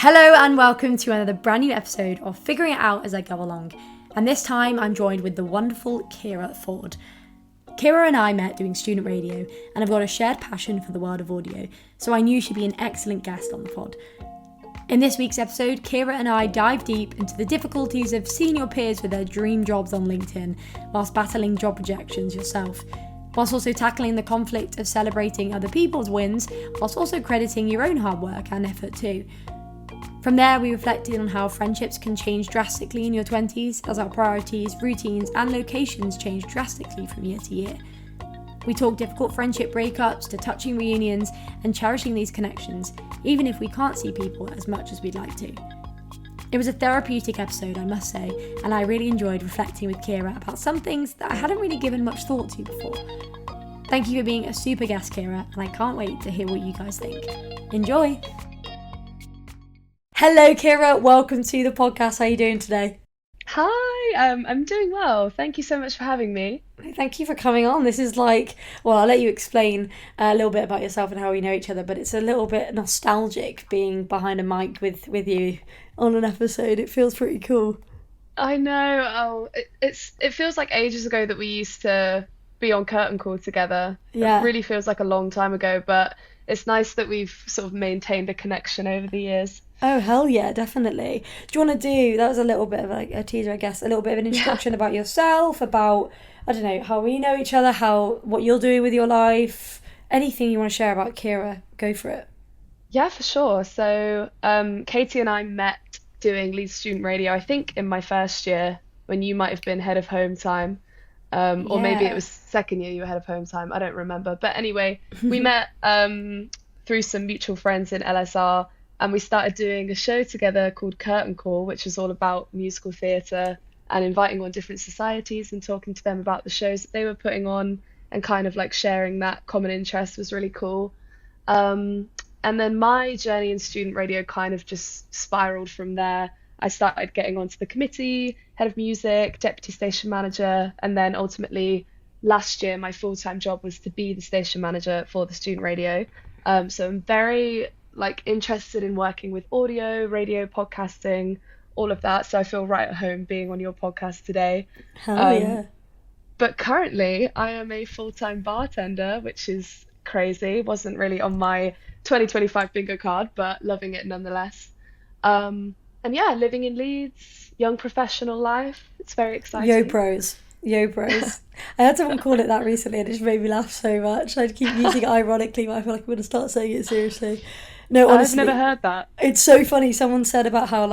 Hello and welcome to another brand new episode of Figuring It Out as I Go Along. And this time I'm joined with the wonderful Kiera Ford. Kiera and I met doing student radio and have got a shared passion for the world of audio, so I knew she'd be an excellent guest on the pod. In this week's episode, Kiera and I dive deep into the difficulties of seeing your peers with their dream jobs on LinkedIn whilst battling job rejections yourself, whilst also tackling the conflict of celebrating other people's wins whilst also crediting your own hard work and effort too. From there, we reflected on how friendships can change drastically in your 20s as our priorities, routines and locations change drastically from year to year. We talked difficult friendship breakups to touching reunions and cherishing these connections, even if we can't see people as much as we'd like to. It was a therapeutic episode, I must say, and I really enjoyed reflecting with Kiera about some things that I hadn't really given much thought to before. Thank you for being a super guest, Kiera, and I can't wait to hear what you guys think. Enjoy! Hello, Kiera. Welcome to the podcast. How are you doing today? Hi, I'm doing well. Thank you so much for having me. Thank you for coming on. This is I'll let you explain a little bit about yourself and how we know each other, but it's a little bit nostalgic being behind a mic with you on an episode. It feels pretty cool. I know. It feels like ages ago that we used to be on Curtain Call together. Yeah. It really feels like a long time ago, but it's nice that we've sort of maintained a connection over the years. Oh, hell yeah, definitely. Do you want to do, that was a little bit of a teaser, I guess, a little bit of an introduction about yourself, about, I don't know, how we know each other, what you're doing with your life, anything you want to share about Kiera, go for it. Yeah, for sure. So Katie and I met doing Leeds Student Radio, I think in my first year, when you might have been head of home time. Or maybe it was second year you were head of home time. I don't remember. But anyway, we met through some mutual friends in LSR. And we started doing a show together called Curtain Call, which is all about musical theatre and inviting on different societies and talking to them about the shows that they were putting on, and kind of like sharing that common interest was really cool. And then my journey in student radio kind of just spiraled from there. I started getting onto the committee, head of music, deputy station manager, and then ultimately last year my full-time job was to be the station manager for the student radio. So I'm very interested in working with audio, radio, podcasting, all of that. So I feel right at home being on your podcast today. Hell yeah. But currently I am a full-time bartender, which is crazy. Wasn't really on my 2025 bingo card, but loving it nonetheless. And yeah, living in Leeds, young professional life. It's very exciting. Yo pros. I had someone call it that recently and it just made me laugh so much. I'd keep using it ironically, but I feel like I'm going to start saying it seriously. No, honestly, I've never heard that. It's so funny. Someone said about how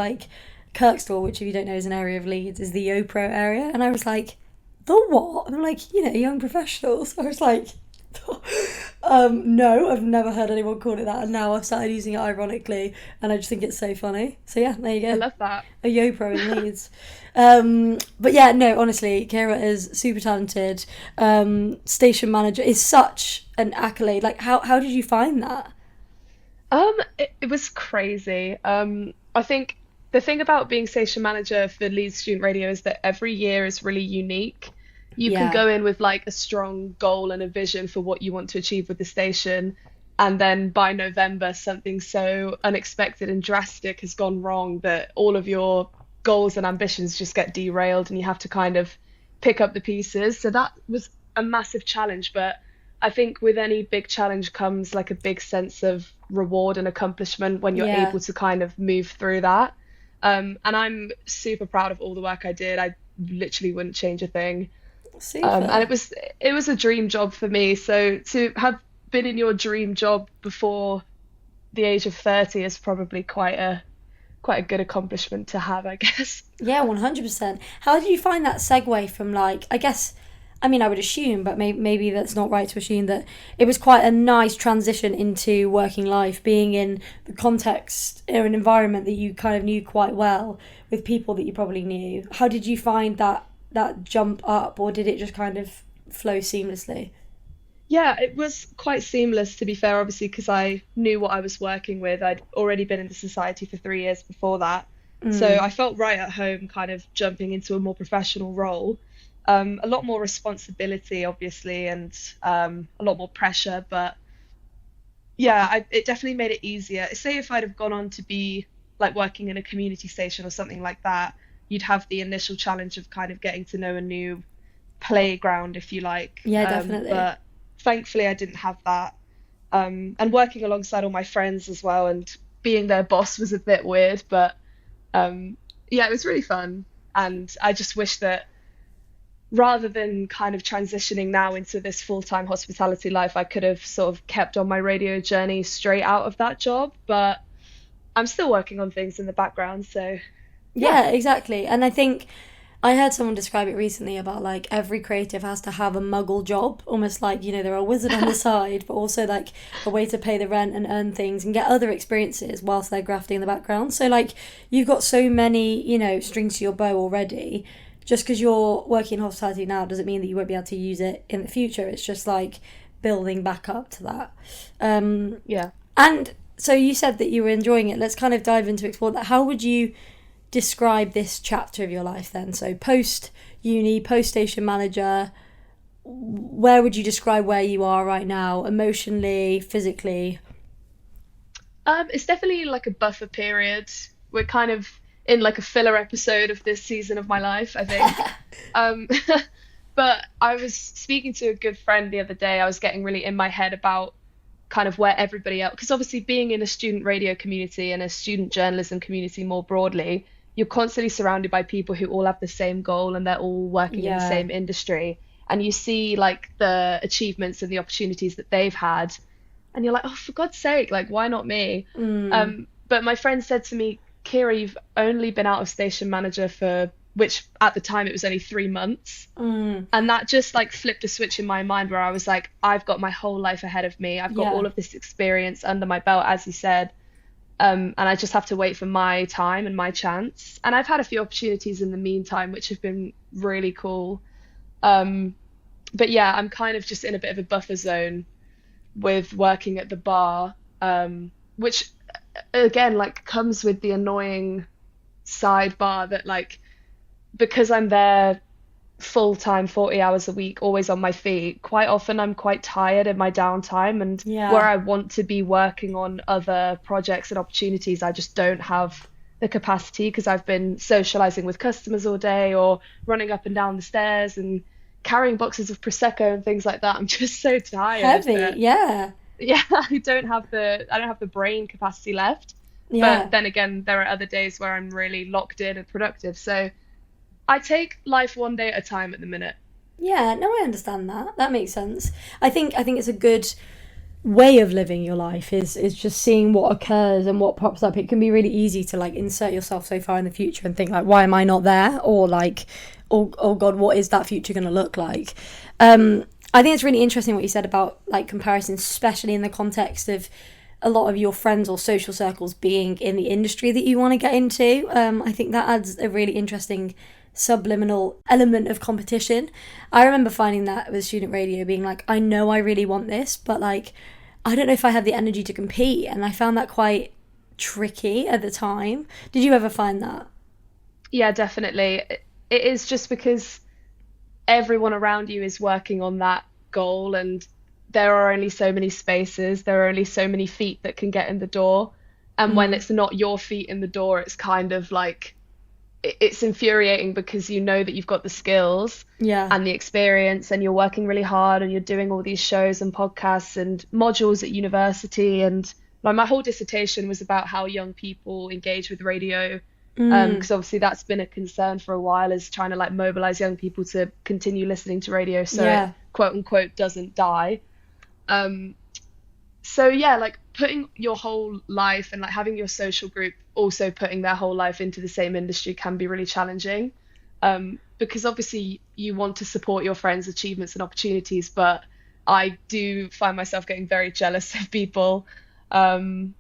Kirkstall, which if you don't know is an area of Leeds, is the Yo Pro area, and I was like, the what? And I'm like, young professionals. I was like, no, I've never heard anyone call it that, and now I've started using it ironically, and I just think it's so funny. So yeah, there you go. I love that. A Yo Pro in Leeds. But yeah, no, honestly, Kiera is super talented. Station manager is such an accolade. How did you find that? It was crazy. I think the thing about being station manager for Leeds Student Radio is that every year is really unique. You can go in with a strong goal and a vision for what you want to achieve with the station, and then by November something so unexpected and drastic has gone wrong that all of your goals and ambitions just get derailed and you have to kind of pick up the pieces. So that was a massive challenge, but I think with any big challenge comes a big sense of reward and accomplishment when you're able to kind of move through that. And I'm super proud of all the work I did. I literally wouldn't change a thing. And it was a dream job for me. So to have been in your dream job before the age of 30 is probably quite a good accomplishment to have, I guess. Yeah, 100%. How did you find that segue from I would assume, but maybe that's not right to assume, that it was quite a nice transition into working life, being in the context or an environment that you kind of knew quite well with people that you probably knew. How did you find that jump up, or did it just kind of flow seamlessly? Yeah, it was quite seamless, to be fair, obviously, because I knew what I was working with. I'd already been in the society for 3 years before that. So I felt right at home kind of jumping into a more professional role. A lot more responsibility, obviously, and a lot more pressure. But yeah, it definitely made it easier. Say if I'd have gone on to be like working in a community station or something like that, you'd have the initial challenge of kind of getting to know a new playground, if you like. Yeah, definitely. But thankfully, I didn't have that. And working alongside all my friends as well, and being their boss was a bit weird, but yeah, it was really fun. And I just wish that rather than kind of transitioning now into this full-time hospitality life, I could have sort of kept on my radio journey straight out of that job. But I'm still working on things in the background, so yeah. Yeah, exactly. And I think I heard someone describe it recently about like every creative has to have a muggle job, almost like, they're a wizard on the side, but also like a way to pay the rent and earn things and get other experiences whilst they're grafting in the background. So like you've got so many, strings to your bow already. Just because you're working in hospitality now doesn't mean that you won't be able to use it in the future. It's just like building back up to that. Yeah. And so you said that you were enjoying it. Let's kind of dive into explore that. How would you describe this chapter of your life then? So post uni, post station manager, where would you describe where you are right now, emotionally, physically? It's definitely like a buffer period. We're kind of in like a filler episode of this season of my life, I think. Um, but I was speaking to a good friend the other day. I was getting really in my head about kind of where everybody else, because obviously being in a student radio community and a student journalism community more broadly, you're constantly surrounded by people who all have the same goal and they're all working in the Yeah. same industry. And you see like the achievements and the opportunities that they've had, and you're like, oh, for God's sake, like why not me? But my friend said to me, Kiera, you've only been out of station manager for, which at the time it was only 3 months. And that just like flipped a switch in my mind where I was like, I've got my whole life ahead of me. I've got Yeah. all of this experience under my belt, as you said. And I just have to wait for my time and my chance. And I've had a few opportunities in the meantime, which have been really cool. But yeah, I'm kind of just in a bit of a buffer zone with working at the bar, which again like comes with the annoying sidebar that like because I'm there full time 40 hours a week, always on my feet, quite often I'm quite tired in my downtime, and where Yeah. I want to be working on other projects and opportunities, I just don't have the capacity because I've been socializing with customers all day or running up and down the stairs and carrying boxes of prosecco and things like that. I'm just so tired Heavy. that Yeah. yeah, I don't have the brain capacity left. Yeah. But then again, there are other days where I'm really locked in and productive. So I take life one day at a time at the minute. Yeah, no, I understand that. That makes sense. I think it's a good way of living your life is just seeing what occurs and what pops up. It can be really easy to like insert yourself so far in the future and think like, why am I not there? Or like, oh God, what is that future going to look like? I think it's really interesting what you said about like comparisons, especially in the context of a lot of your friends or social circles being in the industry that you want to get into. I think that adds a really interesting subliminal element of competition. I remember finding that with student radio, being like, I know I really want this, but like, I don't know if I have the energy to compete. And I found that quite tricky at the time. Did you ever find that? Yeah, definitely. It is just because everyone around you is working on that goal, and there are only so many spaces, there are only so many feet that can get in the door. And when Mm, it's not your feet in the door, it's kind of like it's infuriating because you know that you've got the skills yeah. and the experience and you're working really hard and you're doing all these shows and podcasts and modules at university, and like my whole dissertation was about how young people engage with radio, Mm, because obviously that's been a concern for a while, is trying to like mobilize young people to continue listening to radio so it yeah. quote unquote doesn't die. um so yeah, like putting your whole life and like having your social group also putting their whole life into the same industry can be really challenging. Because obviously you want to support your friends' achievements and opportunities, but I do find myself getting very jealous of people, um,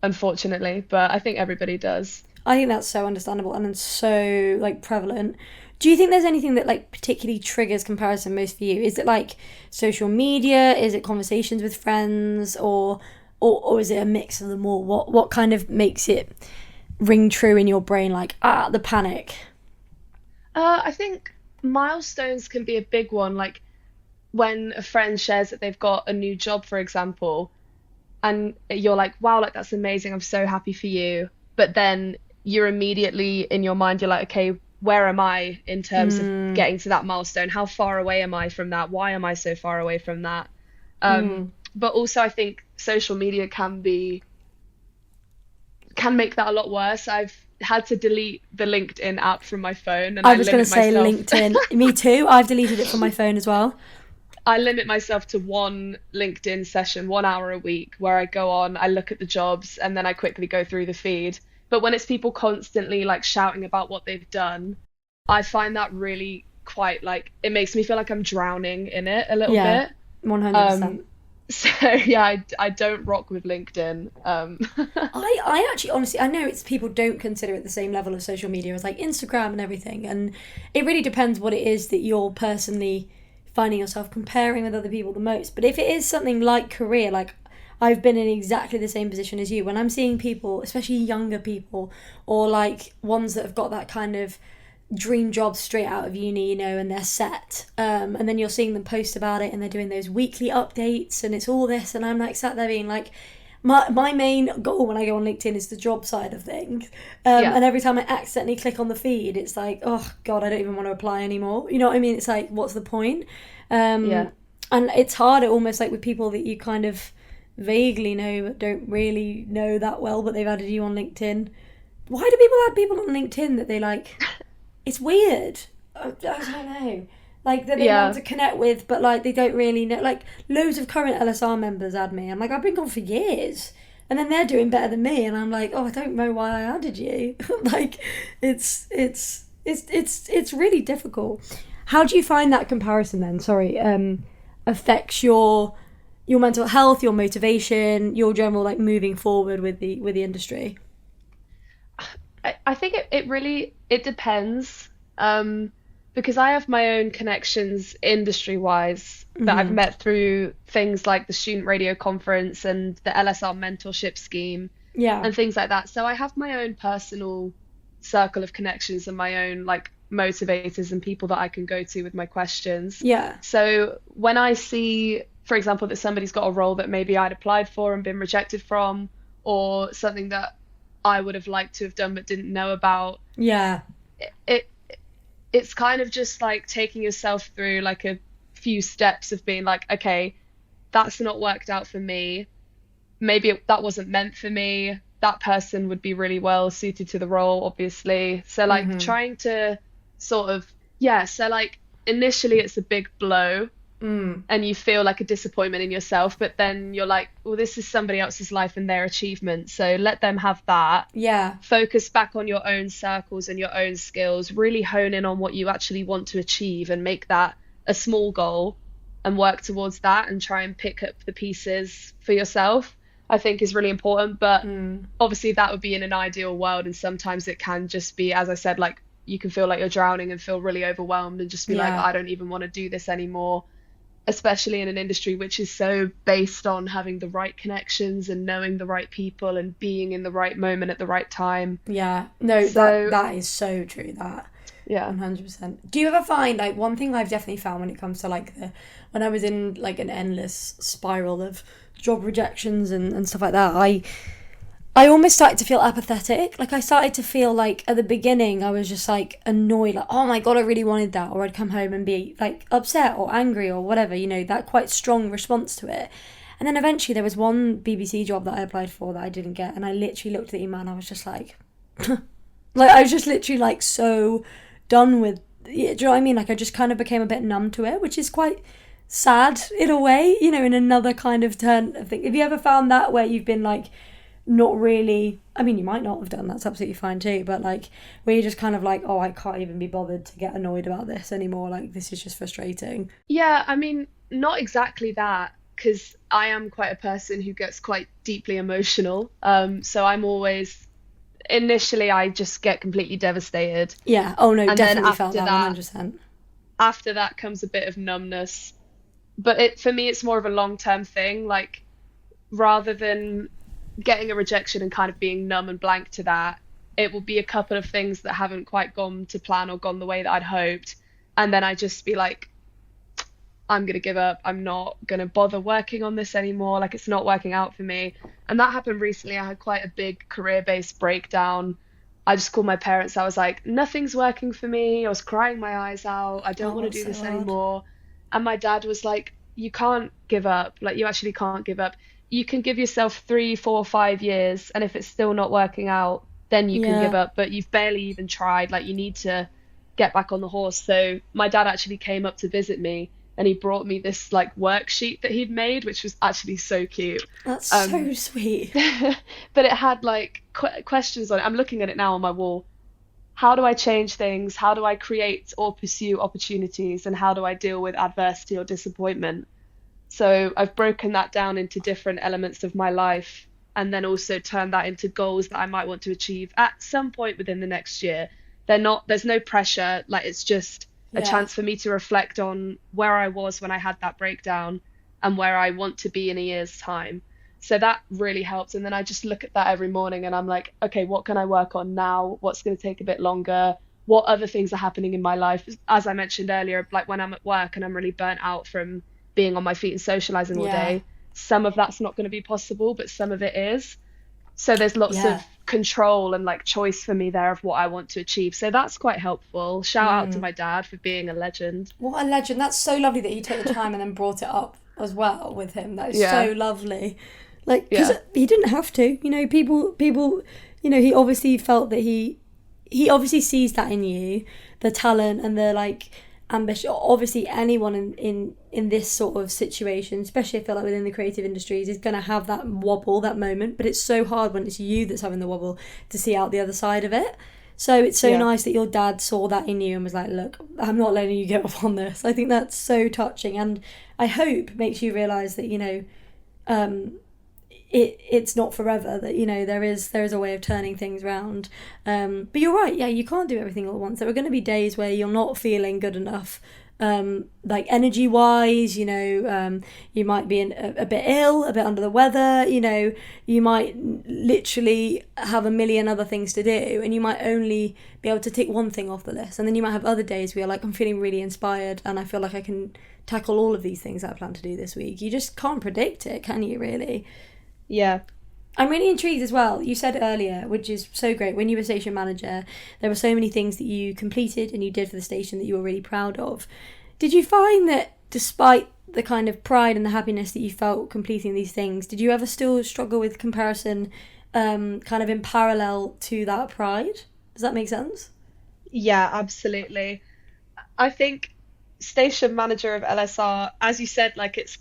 unfortunately. But I think everybody does. I think that's so understandable and it's so like prevalent. Do you think there's anything that like particularly triggers comparison most for you? Is it like social media? Is it conversations with friends, or is it a mix of them all? What kind of makes it ring true in your brain like the panic? I think milestones can be a big one. Like when a friend shares that they've got a new job, for example, and you're like, wow, like that's amazing. I'm so happy for you. but then you're immediately in your mind, you're like, okay, where am I in terms of Mm, getting to that milestone? How far away am I from that? Why am I so far away from that? mm. But also I think social media can make that a lot worse. I've had to delete the LinkedIn app from my phone, and I I was going limit to say myself LinkedIn. Me too. I've deleted it from my phone as well. I limit myself to one LinkedIn session, 1 hour a week, where I go on, I look at the jobs, and then I quickly go through the feed. But when it's people constantly like shouting about what they've done, I find that really quite like it makes me feel like I'm drowning in it a little Yeah, bit. Um, 100%. so yeah, I don't rock with LinkedIn. I actually honestly I know it's people don't consider it the same level of social media as like Instagram and everything, and it really depends what it is that you're personally finding yourself comparing with other people the most. But if it is something like career, like I've been in exactly the same position as you, when I'm seeing people, especially younger people, or like ones that have got that kind of dream job straight out of uni, and they're set. And then you're seeing them post about it and they're doing those weekly updates and it's all this. And I'm like sat there being like, my main goal when I go on LinkedIn is the job side of things. Yeah, And every time I accidentally click on the feed, it's like, oh God, I don't even want to apply anymore. You know what I mean? It's like, what's the point? yeah. Um, and it's harder almost like with people that you kind of vaguely know but don't really know that well, but they've added you on LinkedIn. Why do people add people on LinkedIn that they like? It's weird. I don't know. Like that they want Yeah. to connect with, but like they don't really know. Like loads of current LSR members add me. I'm like, I've been gone for years, and then they're doing better than me, and I'm like, oh, I don't know why I added you. Like, it's really difficult. How do you find that comparison then? Sorry, affects your mental health, your motivation, your general like moving forward with the industry. I think it really it depends. Because I have my own connections industry wise that I've Mm-hmm. met through things like the Student Radio Conference and the LSR mentorship scheme Yeah, and things like that. So I have my own personal circle of connections and my own like motivators and people that I can go to with my questions. yeah, So when I see, for example, that somebody's got a role that maybe I'd applied for and been rejected from, or something that I would have liked to have done but didn't know about, yeah, it it's kind of just like taking yourself through like a few steps of being like, okay, that's not worked out for me. Maybe that wasn't meant for me. That person would be really well suited to the role, obviously. So like mm-hmm. trying to sort of, yeah, so like initially it's a big blow Mm. and you feel like a disappointment in yourself, but then you're like, well, this is somebody else's life and their achievement, so let them have that. Yeah, Focus back on your own circles and your own skills, really hone in on what you actually want to achieve and make that a small goal and work towards that and try and pick up the pieces for yourself, I think is really important. But mm. obviously that would be in an ideal world, and sometimes it can just be, as I said, like you can feel like you're drowning and feel really overwhelmed and just be like, Yeah, I don't even want to do this anymore, especially in an industry which is so based on having the right connections and knowing the right people and being in the right moment at the right time. yeah. No, So, that is so true. That yeah. 100%. Do you ever find like one thing I've definitely found when it comes to like the when I was in like an endless spiral of job rejections and stuff like that, I almost started to feel apathetic. Like I started to feel like at the beginning I was just like annoyed, like, oh my God, I really wanted that. Or I'd come home and be like upset or angry or whatever, that quite strong response to it. And then eventually there was one BBC job that I applied for that I didn't get. And I literally looked at the email and I was just like, like, I was just literally like so done with, do you know what I mean? Like I just kind of became a bit numb to it, which is quite sad in a way, in another kind of turn of thing. Have you ever found that where you've been like, not really, I mean you might not have done, that's absolutely fine too, but like where you're just kind of like, oh, I can't even be bothered to get annoyed about this anymore, like this is just frustrating. Yeah, I mean, not exactly that, because I am quite a person who gets quite deeply emotional. So I'm always, initially, I just get completely devastated. Yeah, oh no, And then definitely felt that 100%. after that comes a bit of numbness. But for me, it's more of a long-term thing. Like, rather than getting a rejection and kind of being numb and blank to that, it will be a couple of things that haven't quite gone to plan or gone the way that I'd hoped. And then I just be like, I'm going to give up. I'm not going to bother working on this anymore. Like, it's not working out for me. And that happened recently. I had quite a big career-based breakdown. I just called my parents. I was like, nothing's working for me. I was crying my eyes out. I don't want Oh, to it's do so this hard. anymore. And my dad was like, you can't give up. Like, you actually can't give up. You can give yourself 3, 4, 5 years, and if it's still not working out, then you can give Yeah. up. But you've barely even tried. Like, you need to get back on the horse. So my dad actually came up to visit me, and he brought me this like worksheet that he'd made, which was actually so cute. That's Um, so sweet. but it had like questions on it. I'm looking at it now on my wall. How do I change things? How do I create or pursue opportunities? And how do I deal with adversity or disappointment? So I've broken that down into different elements of my life, and then also turned that into goals that I might want to achieve at some point within the next year. There's no pressure. Like, it's just a Yeah. chance for me to reflect on where I was when I had that breakdown and where I want to be in a year's time. So that really helps. And then I just look at that every morning and I'm like, okay, what can I work on now? What's going to take a bit longer? What other things are happening in my life? As I mentioned earlier, like when I'm at work and I'm really burnt out from being on my feet and socializing all Yeah. day, some of that's not going to be possible, but some of it is. So there's lots of Yeah. control and like choice for me there of what I want to achieve. So that's quite helpful. Shout out to Mm. my dad for being a legend. What a legend. That's so lovely that you took the time and then brought it up as well with him. That is Yeah, so lovely. Like, because yeah, he didn't have to, people, he obviously felt that he obviously sees that in you, the talent and the like ambition. Obviously, anyone in this sort of situation, especially I feel like within the creative industries, is going to have that wobble, that moment. But it's so hard when it's you that's having the wobble to see out the other side of it. So it's so yeah. nice that your dad saw that in you and was like, look, I'm not letting you get off on this. I think that's so touching, and I hope makes you realise that, um, it's not forever, that there is a way of turning things around, but you're right, yeah, you can't do everything all at once. There are going to be days where you're not feeling good enough, like energy wise, you might be a bit ill, a bit under the weather, you might literally have a million other things to do, and you might only be able to tick one thing off the list, and then you might have other days where you're like, I'm feeling really inspired and I feel like I can tackle all of these things that I plan to do this week. You just can't predict it, can you, really? Yeah. I'm really intrigued as well. You said earlier, which is so great, when you were station manager, there were so many things that you completed and you did for the station that you were really proud of. Did you find that despite the kind of pride and the happiness that you felt completing these things, did you ever still struggle with comparison, kind of in parallel to that pride? Does that make sense? Yeah, absolutely. I think station manager of LSR, as you said, like it's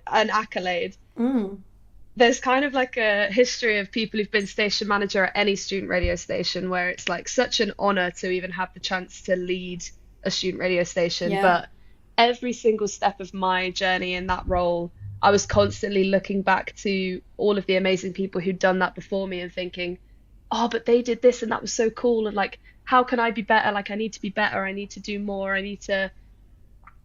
an accolade. Mm. There's kind of like a history of people who've been station manager at any student radio station where it's like such an honor to even have the chance to lead a student radio station. Yeah. But every single step of my journey in that role, I was constantly looking back to all of the amazing people who'd done that before me and thinking, oh, but they did this and that was so cool. And like, how can I be better? Like, I need to be better. I need to do more. I need to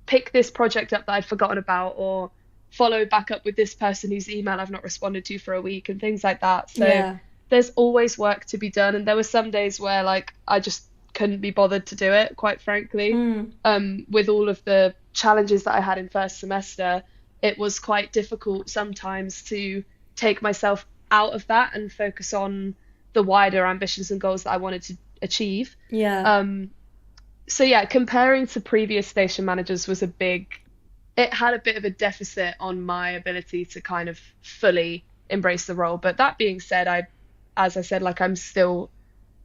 pick this project up that I'd forgotten about, or follow back up with this person whose email I've not responded to for a week, and things like that. So Yeah. there's always work to be done. And there were some days where like I just couldn't be bothered to do it, quite frankly. Mm. With all of the challenges that I had in first semester, it was quite difficult sometimes to take myself out of that and focus on the wider ambitions and goals that I wanted to achieve. Yeah. Um, so yeah, comparing to previous station managers was it had a bit of a deficit on my ability to kind of fully embrace the role. But that being said, as I said, like I'm still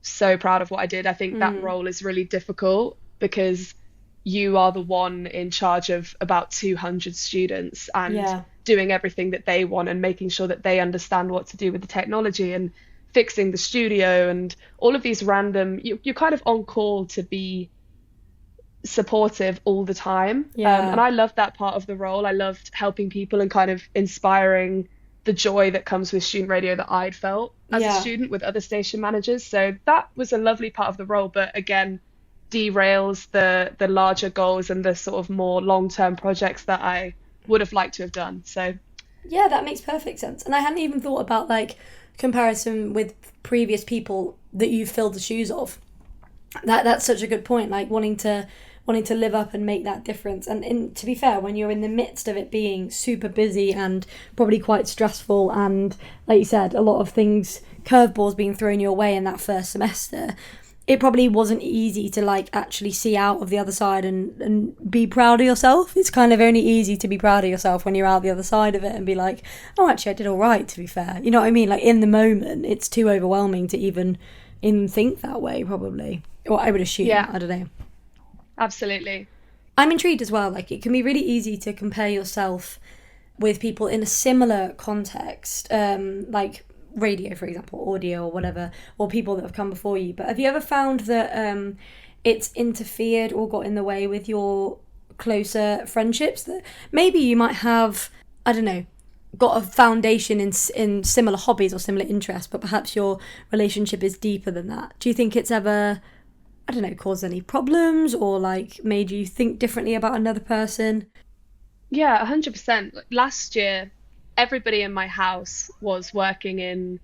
so proud of what I did. I think that Mm. role is really difficult because you are the one in charge of about 200 students and Yeah. doing everything that they want and making sure that they understand what to do with the technology and fixing the studio and all of these random, you're kind of on call to be supportive all the time. And Yeah. I loved that part of the role. I loved helping people and kind of inspiring the joy that comes with student radio that I'd felt as a Yeah. student with other station managers. So that was a lovely part of the role, but again, derails the larger goals and the sort of more long-term projects that I would have liked to have done. So Yeah, that makes perfect sense. And I hadn't even thought about like comparison with previous people that you filled the shoes of. That's such a good point. Like wanting to wanting to live up and make that difference. And to be fair, when you're in the midst of it being super busy and probably quite stressful, and like you said, a lot of things, curveballs being thrown your way in that first semester, it probably wasn't easy to like actually see out of the other side and be proud of yourself. It's kind of only easy to be proud of yourself when you're out the other side of it and be like, oh, actually I did all right, to be fair. You know what I mean? Like in the moment, it's too overwhelming to even think that way, probably. Or I would assume, Yeah, I don't know. absolutely. I'm intrigued as well. Like it can be really easy to compare yourself with people in a similar context, like radio, for example, audio or whatever, or people that have come before you. But have you ever found that it's interfered or got in the way with your closer friendships? That maybe you might have, I don't know, got a foundation in similar hobbies or similar interests, but perhaps your relationship is deeper than that. Do you think it's ever, I don't know, caused any problems or like made you think differently about another person? Yeah, 100%. Last year, everybody in my house was working in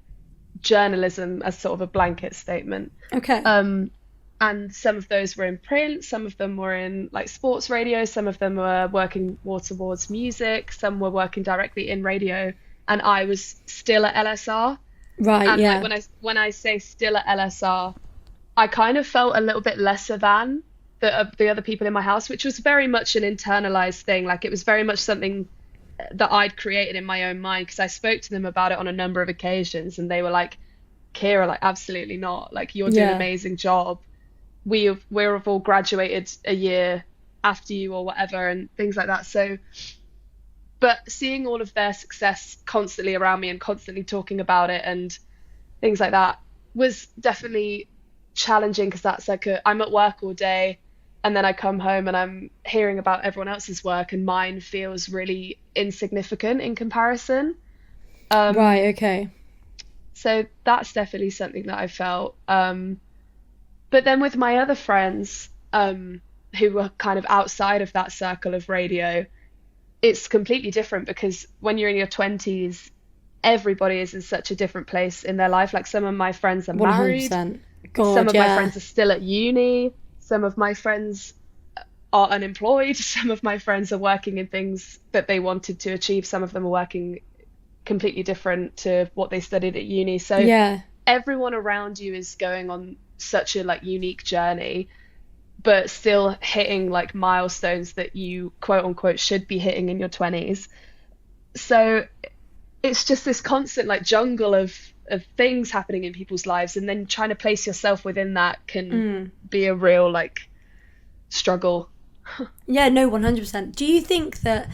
journalism as sort of a blanket statement. Okay. And some of those were in print, some of them were in like sports radio, some of them were working more towards music, some were working directly in radio, and I was still at LSR. Right, And like yeah. when I say still at LSR, I kind of felt a little bit lesser than the other people in my house, which was very much an internalized thing. Like it was very much something that I'd created in my own mind, because I spoke to them about it on a number of occasions and they were like, Kiera, like absolutely not. Like you're doing an Yeah. amazing job. We've all graduated a year after you or whatever and things like that. So, but seeing all of their success constantly around me and constantly talking about it and things like that was definitely challenging, because that's like I'm at work all day and then I come home and I'm hearing about everyone else's work and mine feels really insignificant in comparison. Um, Right, okay. so that's definitely something that I felt. But then with my other friends, who were kind of outside of that circle of radio, it's completely different, because when you're in your 20s, everybody is in such a different place in their life. Like some of my friends are married, 100%. some God, of my yeah. friends are still at uni, some of my friends are unemployed, some of my friends are working in things that they wanted to achieve, some of them are working completely different to what they studied at uni. So Yeah. everyone around you is going on such a like unique journey, but still hitting like milestones that you quote unquote should be hitting in your 20s. So it's just this constant like jungle of things happening in people's lives, and then trying to place yourself within that can be a real like struggle. Yeah, no, 100%. Do you think that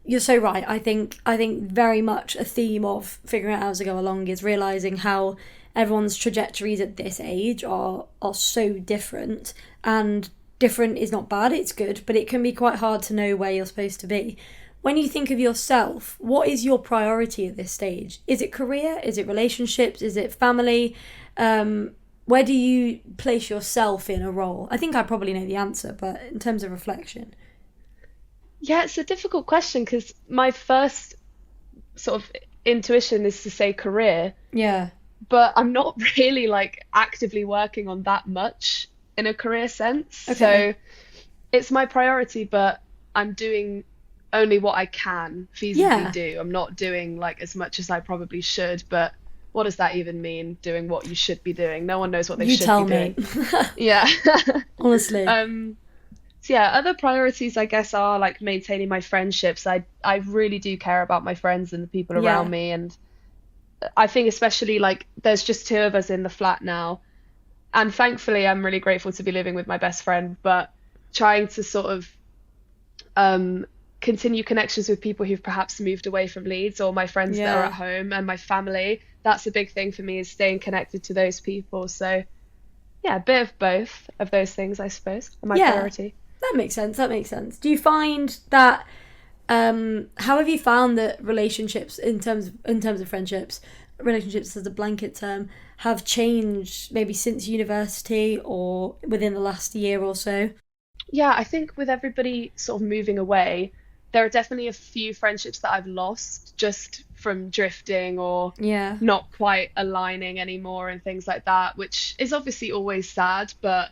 you're so right? I think very much a theme of figuring out how to go along is realizing how everyone's trajectories at this age are so different, and different is not bad, it's good, but it can be quite hard to know where you're supposed to be. When you think of yourself, what is your priority at this stage? Is it career? Is it relationships? Is it family? Where do you place yourself in a role? I think I probably know the answer, but in terms of reflection. Yeah, it's a difficult question, because my first sort of intuition is to say career, Yeah. but I'm not really like actively working on that much in a career sense. Okay. So it's my priority, but I'm doing only what I can feasibly Yeah. do. I'm not doing like as much as I probably should, but what does that even mean, doing what you should be doing? No one knows what they You should be tell me. doing. Yeah. Honestly. So yeah, other priorities I guess are like maintaining my friendships. I really do care about my friends and the people around Yeah. me, and I think especially like there's just two of us in the flat now, and thankfully I'm really grateful to be living with my best friend, but trying to sort of um continue connections with people who've perhaps moved away from Leeds, or my friends that are at Yeah. home, and my family. That's a big thing for me, is staying connected to those people. So yeah, a bit of both of those things I suppose are my Yeah. priority. That makes sense. That makes sense. Do you find that how have you found that relationships in terms of friendships, relationships as a blanket term, have changed maybe since university or within the last year or so? Yeah, I think with everybody sort of moving away, there are definitely a few friendships that I've lost just from drifting or Yeah. not quite aligning anymore and things like that, which is obviously always sad, but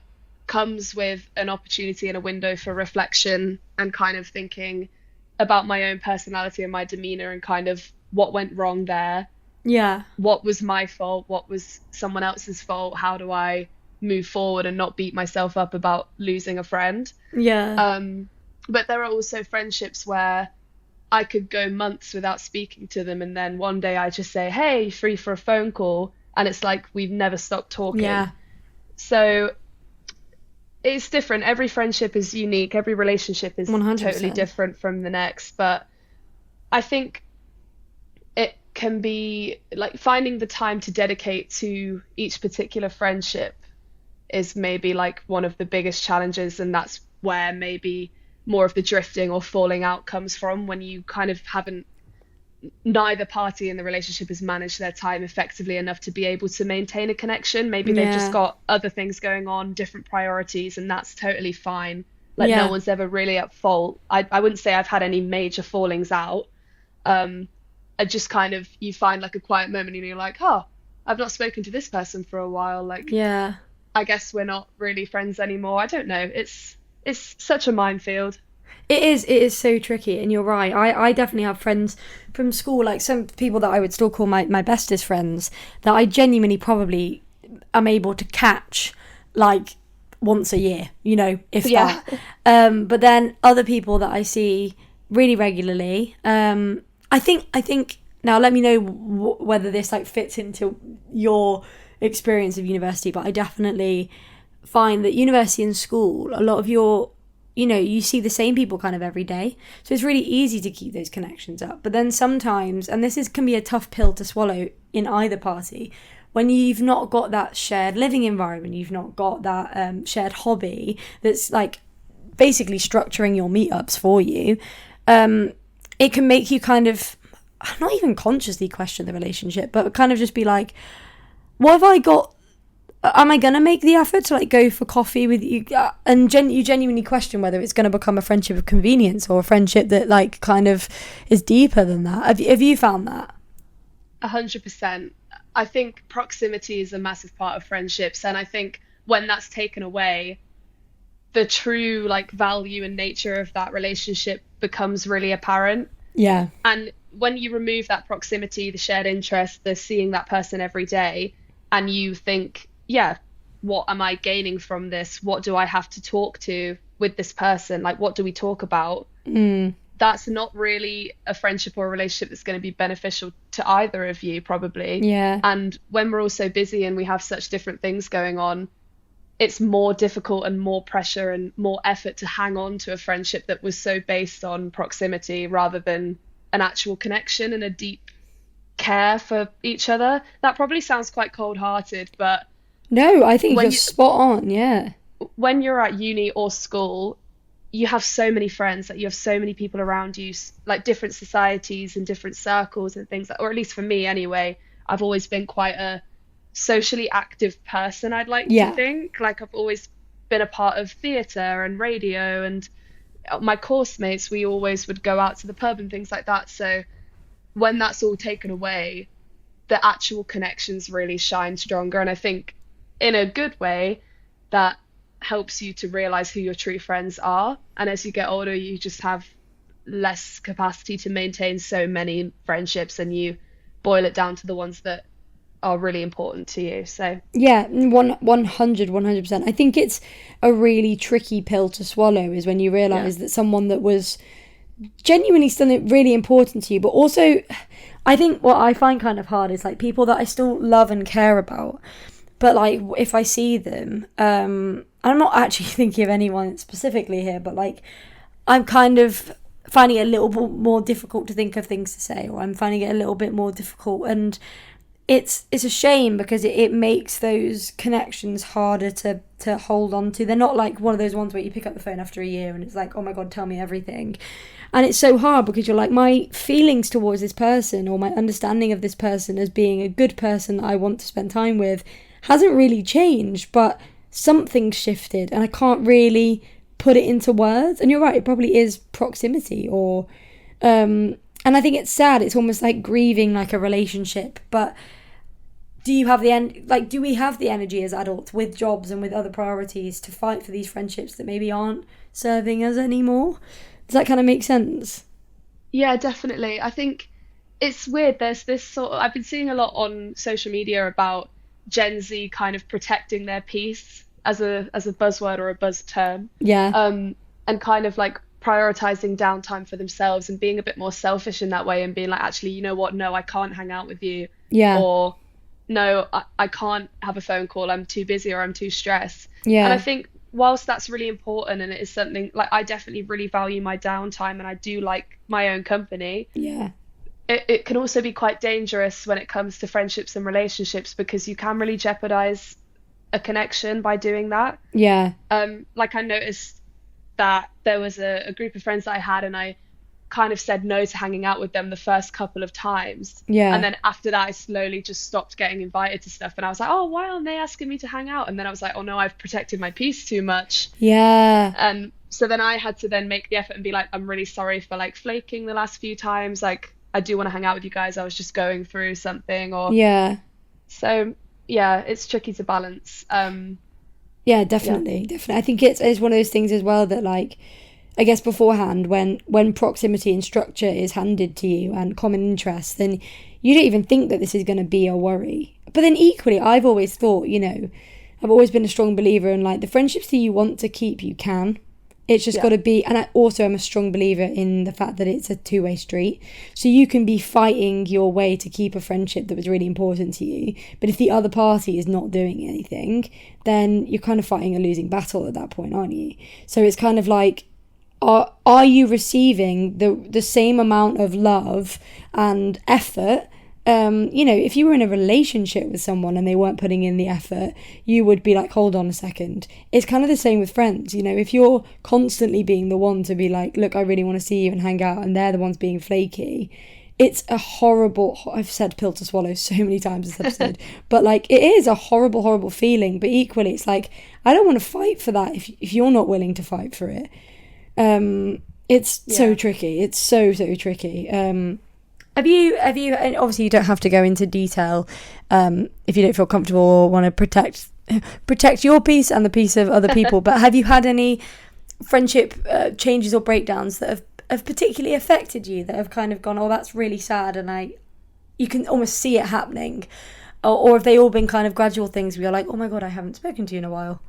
comes with an opportunity and a window for reflection and kind of thinking about my own personality and my demeanor and kind of what went wrong there. Yeah. What was my fault? What was someone else's fault? How do I move forward and not beat myself up about losing a friend? Yeah. But there are also friendships where I could go months without speaking to them, and then one day I just say, "Hey, free for a phone call?" And it's like we've never stopped talking. Yeah. So it's different. Every friendship is unique. Every relationship is 100%. totally different from the next. But I think it can be like finding the time to dedicate to each particular friendship is maybe like one of the biggest challenges, and that's where maybe more of the drifting or falling out comes from, when you kind of haven't, neither party in the relationship has managed their time effectively enough to be able to maintain a connection. Maybe they've just got other things going on, different priorities, and that's totally fine. Like no one's ever really at fault. I wouldn't say I've had any major fallings out. I just kind of, you find like a quiet moment and you're like, oh, I've not spoken to this person for a while. Like, I guess we're not really friends anymore. I don't know. It's such a minefield. It is so tricky, and you're right. I definitely have friends from school, like some people that I would still call my bestest friends, that I genuinely probably am able to catch like once a year, you know, if that. But then other people that I see really regularly, I think now let me know whether this like fits into your experience of university, but I definitely find that university and school, a lot of your, you know, you see the same people kind of every day. So it's really easy to keep those connections up. But then sometimes, and can be a tough pill to swallow in either party, when you've not got that shared living environment, you've not got that shared hobby that's like basically structuring your meetups for you, it can make you kind of, not even consciously question the relationship, but kind of just be like, what have I got? Am I going to make the effort to like go for coffee with you? And you genuinely question whether it's going to become a friendship of convenience or a friendship that like kind of is deeper than that. Have you found that? 100%. I think proximity is a massive part of friendships. And I think when that's taken away, the true like value and nature of that relationship becomes really apparent. Yeah. And when you remove that proximity, the shared interest, the seeing that person every day, and you think, yeah, what am I gaining from this? What do I have to talk to with this person? Like, what do we talk about? That's not really a friendship or a relationship that's going to be beneficial to either of you, probably. Yeah. And when we're all so busy and we have such different things going on, it's more difficult and more pressure and more effort to hang on to a friendship that was so based on proximity rather than an actual connection and a deep care for each other. That probably sounds quite cold-hearted, but no, I think you're spot on. Yeah. When you're at uni or school, you have so many friends, like you have so many people around you, like different societies and different circles and things, or at least for me anyway, I've always been quite a socially active person, I'd like to think. Like I've always been a part of theatre and radio, and my course mates, we always would go out to the pub and things like that. So when that's all taken away, the actual connections really shine stronger. And I think in a good way, that helps you to realize who your true friends are. And as you get older, you just have less capacity to maintain so many friendships, and you boil it down to the ones that are really important to you. So yeah, 100%. I think it's a really tricky pill to swallow, is when you realize that someone that was genuinely something really important to you, but also I think what I find kind of hard is like people that I still love and care about, but like if I see them, I'm not actually thinking of anyone specifically here, but like I'm kind of finding it a little bit more difficult to think of things to say, or I'm finding it a little bit more difficult, and it's a shame because it makes those connections harder to hold on to. They're not like one of those ones where you pick up the phone after a year and it's like, oh my God, tell me everything. And it's so hard because you're like, my feelings towards this person or my understanding of this person as being a good person that I want to spend time with hasn't really changed, but something's shifted and I can't really put it into words. And you're right, it probably is proximity or and I think it's sad. It's almost like grieving like a relationship, but do you have do we have the energy as adults with jobs and with other priorities to fight for these friendships that maybe aren't serving us anymore? Does that kind of make sense? Yeah, definitely. I think it's weird. There's this sort of, I've been seeing a lot on social media about Gen Z kind of protecting their peace as a buzzword or a buzz term, Yeah. and kind of like prioritizing downtime for themselves and being a bit more selfish in that way and being like, actually, you know what? No, I can't hang out with you, Yeah. or no, I can't have a phone call. I'm too busy or I'm too stressed. And I Yeah. think whilst that's really important and it is something like I definitely really value my downtime and I do like my own company, Yeah. it can also be quite dangerous when it comes to friendships and relationships because you can really jeopardize a connection by doing that. Yeah. Like I noticed that there was a group of friends that I had and I kind of said no to hanging out with them the first couple of times. And Yeah. then after that, I slowly just stopped getting invited to stuff. And I was like, oh, why aren't they asking me to hang out? And then I was like, oh no, I've protected my peace too much. Yeah. And so then I had to then make the effort and be like, I'm really sorry for like flaking the last few times. Like, I do want to hang out with you guys. I was just going through something. Or Yeah. so, yeah, it's tricky to balance. Yeah, Yeah, definitely, definitely. I think it's one of those things as well that like I guess beforehand when proximity and structure is handed to you and common interests, then you don't even think that this is going to be a worry. But then equally, I've always thought, I've always been a strong believer in like the friendships that you want to keep, you can. It's just got yeah, to be, and I also am a strong believer in the fact that it's a two-way street. So you can be fighting your way to keep a friendship that was really important to you, but if the other party is not doing anything, then you're kind of fighting a losing battle at that point, aren't you? So it's kind of like, are you receiving the same amount of love and effort? If you were in a relationship with someone and they weren't putting in the effort, you would be like, hold on a second. It's kind of the same with friends. If you're constantly being the one to be like, look, I really want to see you and hang out, and they're the ones being flaky, it's a horrible, I've said pill to swallow so many times this episode, but like it is a horrible, horrible feeling. But equally, it's like, I don't want to fight for that if you're not willing to fight for it. It's so yeah. tricky. It's so, so tricky. Have you, and obviously you don't have to go into detail if you don't feel comfortable or want to protect your peace and the peace of other people, but have you had any friendship changes or breakdowns that have particularly affected you, that have kind of gone, oh, that's really sad, and you can almost see it happening, or have they all been kind of gradual things where you're like, oh my God, I haven't spoken to you in a while?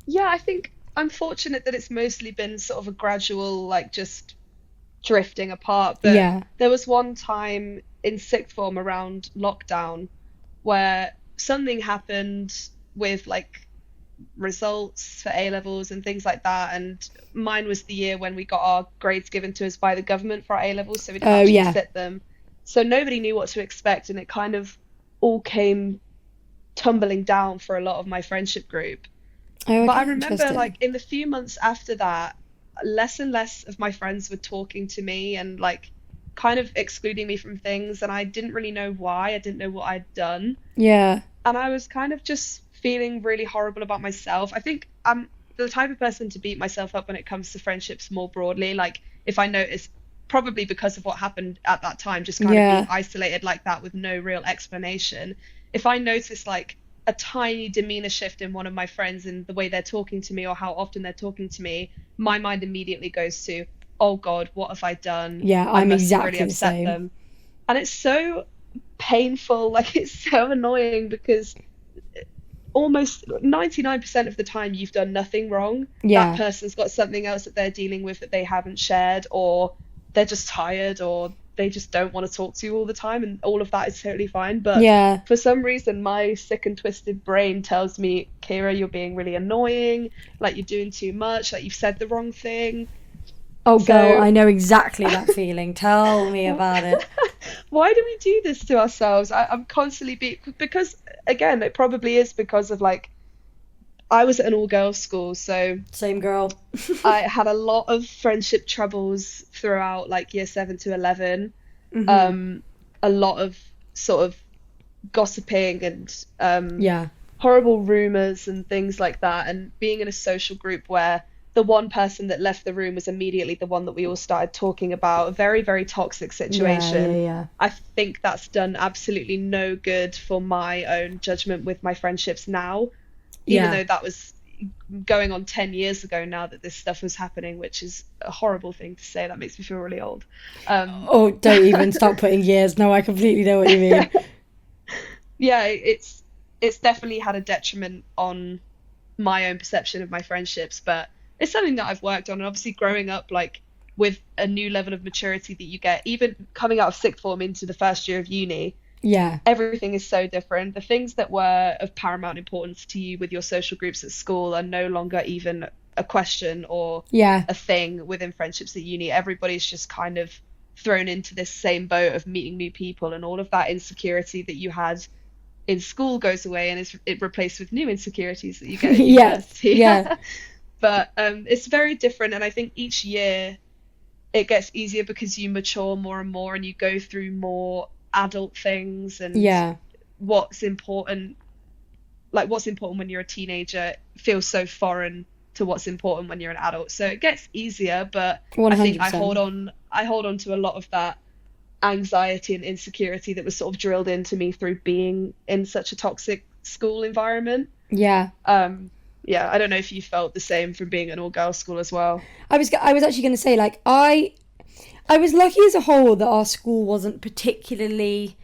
Yeah, I think I'm fortunate that it's mostly been sort of a gradual, like just drifting apart. But Yeah. there was one time in sixth form around lockdown where something happened with like results for A levels and things like that. And mine was the year when we got our grades given to us by the government for our A levels, so we didn't Oh, actually yeah. sit them. So nobody knew what to expect, and it kind of all came tumbling down for a lot of my friendship group. Oh, But I okay, remember, interesting. like, in the few months after that, less and less of my friends were talking to me and, like, kind of excluding me from things. And I didn't really know why. I didn't know what I'd done. Yeah. And I was kind of just feeling really horrible about myself. I think I'm the type of person to beat myself up when it comes to friendships more broadly. Like, if I notice, probably because of what happened at that time, just kind of being Yeah. isolated like that with no real explanation. If I notice, like, a tiny demeanor shift in one of my friends in the way they're talking to me or how often they're talking to me, my mind immediately goes to, oh God, what have I done? Yeah, I I'm must have really exactly the upset same. them. And it's so painful, like it's so annoying because almost 99% of the time you've done nothing wrong. That Yeah. person's got something else that they're dealing with that they haven't shared, or they're just tired, or they just don't want to talk to you all the time, and all of that is totally fine. But Yeah. for some reason, my sick and twisted brain tells me, Kira, you're being really annoying, like you're doing too much, like you've said the wrong thing. Oh, girl, So I know exactly that feeling. Tell me about it. why do we do this to ourselves? I'm constantly because again, it probably is because of like I was at an all-girls school, so Same girl. I had a lot of friendship troubles throughout like year 7 to 11. Hmm. Um, a lot of sort of gossiping and Yeah. horrible rumors and things like that. And being in a social group where the one person that left the room was immediately the one that we all started talking about. A very, very toxic Yeah, yeah, situation. yeah. I think that's done absolutely no good for my own judgment with my friendships now, even Yeah. though that was going on 10 years ago now that this stuff was happening, which is a horrible thing to say. That makes me feel really old. Um, Oh, don't even start putting years. No, I completely know what you mean. yeah, it's definitely had a detriment on my own perception of my friendships, but it's something that I've worked on. And obviously, growing up, like with a new level of maturity that you get, even coming out of sixth form into the first year of uni, Yeah. everything is so different. The things that were of paramount importance to you with your social groups at school are no longer even a question or Yeah. a thing within friendships at uni. Everybody's just kind of thrown into this same boat of meeting new people, and all of that insecurity that you had in school goes away and is it replaced with new insecurities that you get at Yeah. university. Yeah. But it's very different, and I think each year it gets easier because you mature more and more and you go through more adult things, and Yeah. what's important, like what's important when you're a teenager feels so foreign to what's important when you're an adult. So it gets easier, but I think 100%. I hold on to a lot of that anxiety and insecurity that was sort of drilled into me through being in such a toxic school environment. Yeah. Yeah, I don't know if you felt the same from being an all-girls school as well. I was actually going to say, like, I was lucky as a whole that our school wasn't particularly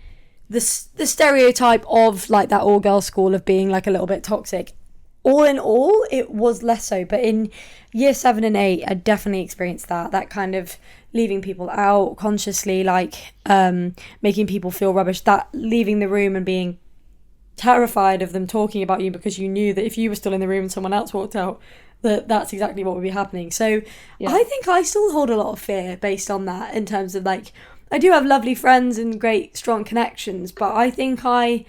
the stereotype of like that all girl school of being like a little bit toxic. All in all, it was less so. But in year 7 and 8, I definitely experienced that kind of leaving people out consciously, like making people feel rubbish. That leaving the room and being terrified of them talking about you because you knew that if you were still in the room and someone else walked out, that's exactly what would be happening. So Yeah. I think I still hold a lot of fear based on that, in terms of like, I do have lovely friends and great strong connections, but I think I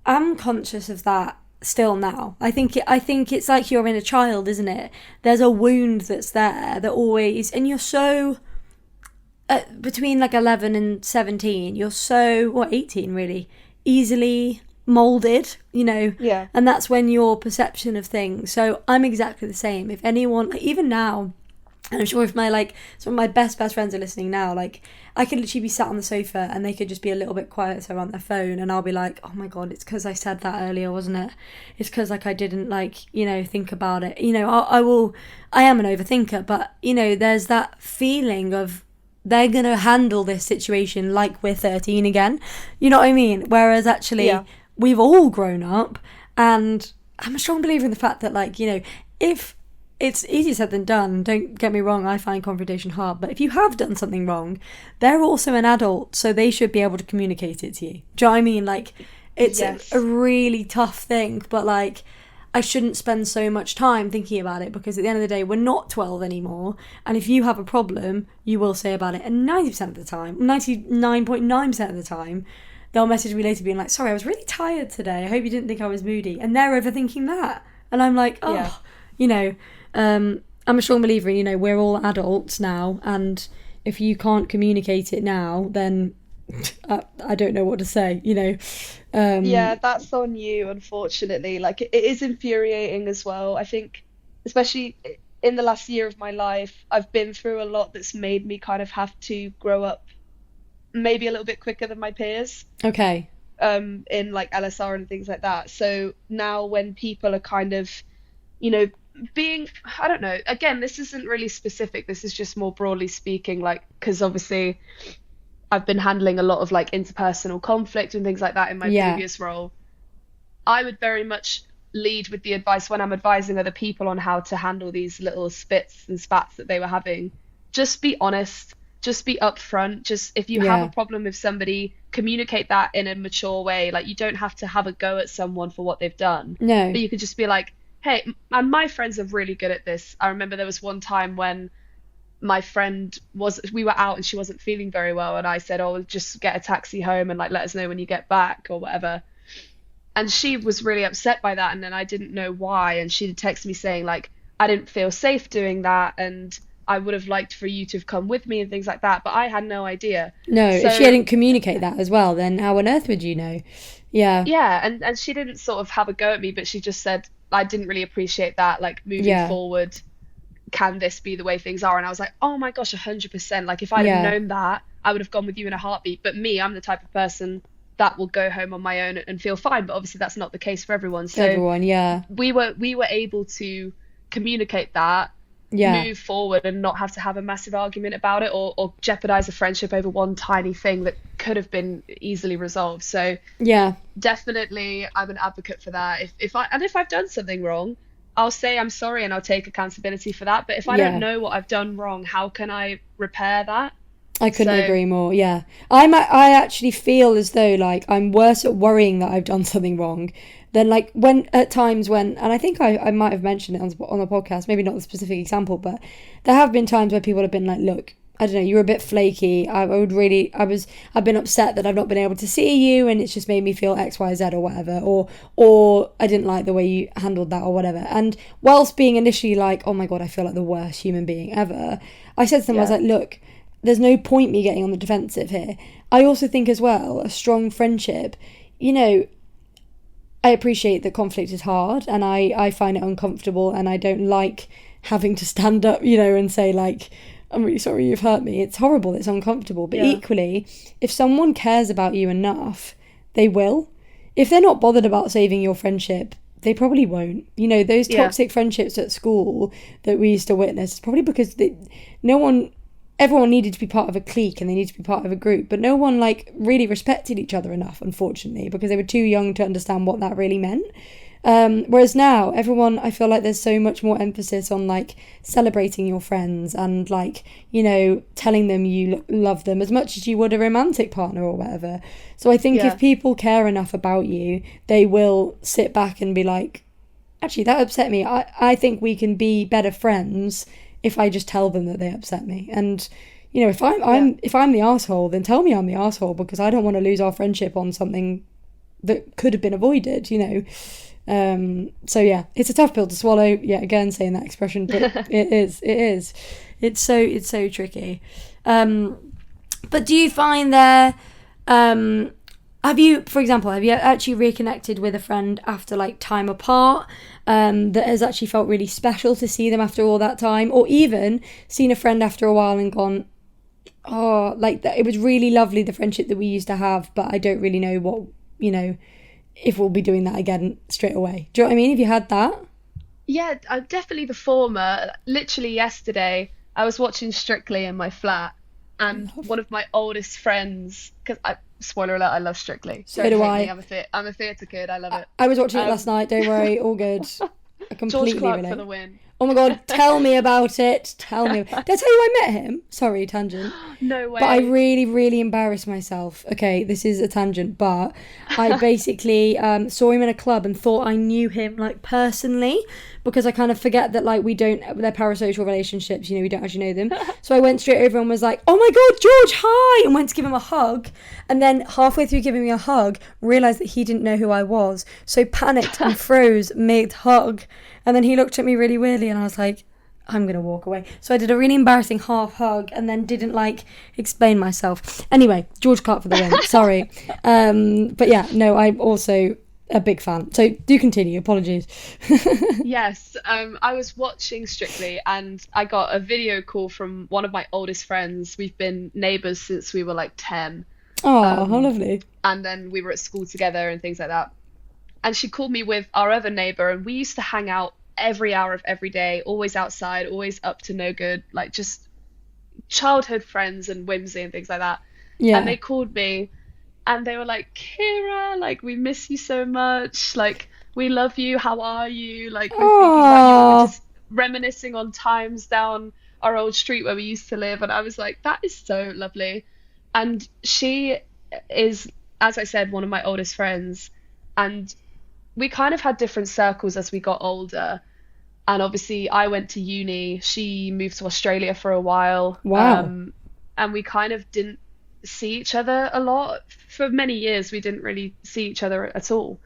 am conscious of that still now. I think it's like you're in a child, isn't it? There's a wound that's there that always, and you're so between like 11 and 17, you're so, what, 18 really, easily molded, Yeah. and that's when your perception of things. So I'm exactly the same. If anyone, like, even now, and I'm sure if my like some of my best friends are listening now, like I could literally be sat on the sofa and they could just be a little bit quieter on their phone, and I'll be like, oh my god, it's because I said that earlier, wasn't it? It's because like I didn't like think about it. I am an overthinker, but there's that feeling of they're gonna handle this situation like we're 13 again. You know what I mean? Whereas actually Yeah. we've all grown up, and I'm a strong believer in the fact that like if it's easier said than done. Don't get me wrong, I find confrontation hard. But if you have done something wrong, they're also an adult, so they should be able to communicate it to you. Do you know what I mean? Like, it's a Yes. really tough thing, but like, I shouldn't spend so much time thinking about it, because at the end of the day, we're not 12 anymore. And if you have a problem, you will say about it. And 90% of the time, 99.9% of the time, they'll message me later being like, sorry, I was really tired today. I hope you didn't think I was moody. And they're overthinking that. And I'm like, Yeah. oh, I'm a strong believer in, we're all adults now, and if you can't communicate it now, then I don't know what to say. Yeah, that's on you, unfortunately. Like it is infuriating as well. I think, especially in the last year of my life, I've been through a lot that's made me kind of have to grow up maybe a little bit quicker than my peers, Okay. in like LSR and things like that. So now when people are kind of, you know, being, I don't know, again, this isn't really specific, this is just more broadly speaking, like, because obviously I've been handling a lot of like interpersonal conflict and things like that in my Yeah. previous role. I would very much lead with the advice when I'm advising other people on how to handle these little spits and spats that they were having. Just be honest, just be upfront. Just if you have a Yeah. problem with somebody, communicate that in a mature way. Like you don't have to have a go at someone for what they've done, No. but you could just be like, hey, and my friends are really good at this. I remember there was one time when my friend we were out and she wasn't feeling very well, and I said, oh, just get a taxi home and like let us know when you get back or whatever. And she was really upset by that, and then I didn't know why, and she'd text me saying like, I didn't feel safe doing that, and I would have liked for you to have come with me and things like that, but I had no idea. No. If she So didn't communicate that as well, then how on earth would you know? Yeah. yeah, and she didn't sort of have a go at me, but she just said I didn't really appreciate that, like moving Yeah. forward, can this be the way things are? And I was like, oh my gosh, 100%. Like if I'd have Yeah. known that, I would have gone with you in a heartbeat. But me, I'm the type of person that will go home on my own and feel fine. But obviously that's not the case for everyone. So Everyone, yeah. we were able to communicate that, Yeah. move forward, and not have to have a massive argument about it, or jeopardize a friendship over one tiny thing that could have been easily resolved. So Yeah. definitely I'm an advocate for that. If I've done something wrong, I'll say I'm sorry and I'll take accountability for that. But if I don't Yeah. know what I've done wrong, how can I repair that? I couldn't So agree more. Yeah, I actually feel as though like I'm worse at worrying that I've done something wrong than like when at times when, and I think I might have mentioned it on the podcast, maybe not the specific example, but there have been times where people have been like, look, I don't know, you're a bit flaky. I've been upset that I've not been able to see you, and it's just made me feel X, Y, Z, or whatever, or I didn't like the way you handled that, or whatever. And whilst being initially like, oh my god, I feel like the worst human being ever, I said to them, I was yeah, like, look, there's no point me getting on the defensive here. I also think as well, a strong friendship, you know, I appreciate that conflict is hard and I find it uncomfortable and I don't like having to stand up, and say like, I'm really sorry you've hurt me. It's horrible, it's uncomfortable. But yeah, equally, if someone cares about you enough, they will. If they're not bothered about saving your friendship, they probably won't. Those yeah, toxic friendships at school that we used to witness, it's probably because no one everyone needed to be part of a clique and they needed to be part of a group, but no one like really respected each other enough, unfortunately, because they were too young to understand what that really meant. Whereas now everyone, I feel like there's so much more emphasis on like celebrating your friends and like, telling them you love them as much as you would a romantic partner or whatever. So I think if yeah, people care enough about you, they will sit back and be like, actually that upset me. I think we can be better friends if I just tell them that they upset me. And if yeah. I'm the asshole, then tell me I'm the asshole, because I don't want to lose our friendship on something that could have been avoided. So yeah, it's a tough pill to swallow. Yeah, again saying that expression, but it's so tricky. But do you find there, for example, have you actually reconnected with a friend after like time apart, that has actually felt really special to see them after all that time, or even seen a friend after a while and gone, oh, like that, it was really lovely, the friendship that we used to have, but I don't really know what, if we'll be doing that again straight away. Do you know what I mean? Have you had that? Yeah, definitely the former. Literally yesterday, I was watching Strictly in my flat, and Love. one of my oldest friends, because spoiler alert, I love Strictly. So Don't do hate me, I. I'm a theatre kid. I love it. I was watching it last Um, night, don't worry, all good. I George completely Clark for the relate. win. Oh my god, tell me about it. Tell me. Did I tell you I met him? Sorry, tangent. No But I way. really, really embarrassed myself. Okay, this is a tangent, but I basically saw him in a club and thought I knew him like personally, because I kind of forget that like they're parasocial relationships, we don't actually know them. So I went straight over and was like, oh my god, George, hi! And went to give him a hug. And then halfway through giving me a hug, realised that he didn't know who I was. So panicked and froze mid-hug. And then he looked at me really weirdly and I was like, I'm going to walk away. So I did a really embarrassing half hug and then didn't like explain myself. Anyway, George Clark for the win. Sorry. But yeah, no, I'm also a big fan. So do continue. Apologies. Yes, I was watching Strictly and I got a video call from one of my oldest friends. We've been neighbours since we were like 10. Oh, how Um, lovely. and then we were at school together and things like that. And she called me with our other neighbor, and we used to hang out every hour of every day, always outside, always up to no good, like just childhood friends and whimsy and things like that. And Yeah. they called me and they were like, Kira, like we miss you so much, like we love you, how are you? Like we're thinking about you, and we're Oh, just reminiscing on times down our old street where we used to live. And I was like, that is so lovely. And she is, as I said, one of my oldest friends. And we kind of had different circles as we got older. And obviously, I went to uni. She moved to Australia for a while. wow. And we kind of didn't see each other a lot. For many years, we didn't really see each other at all.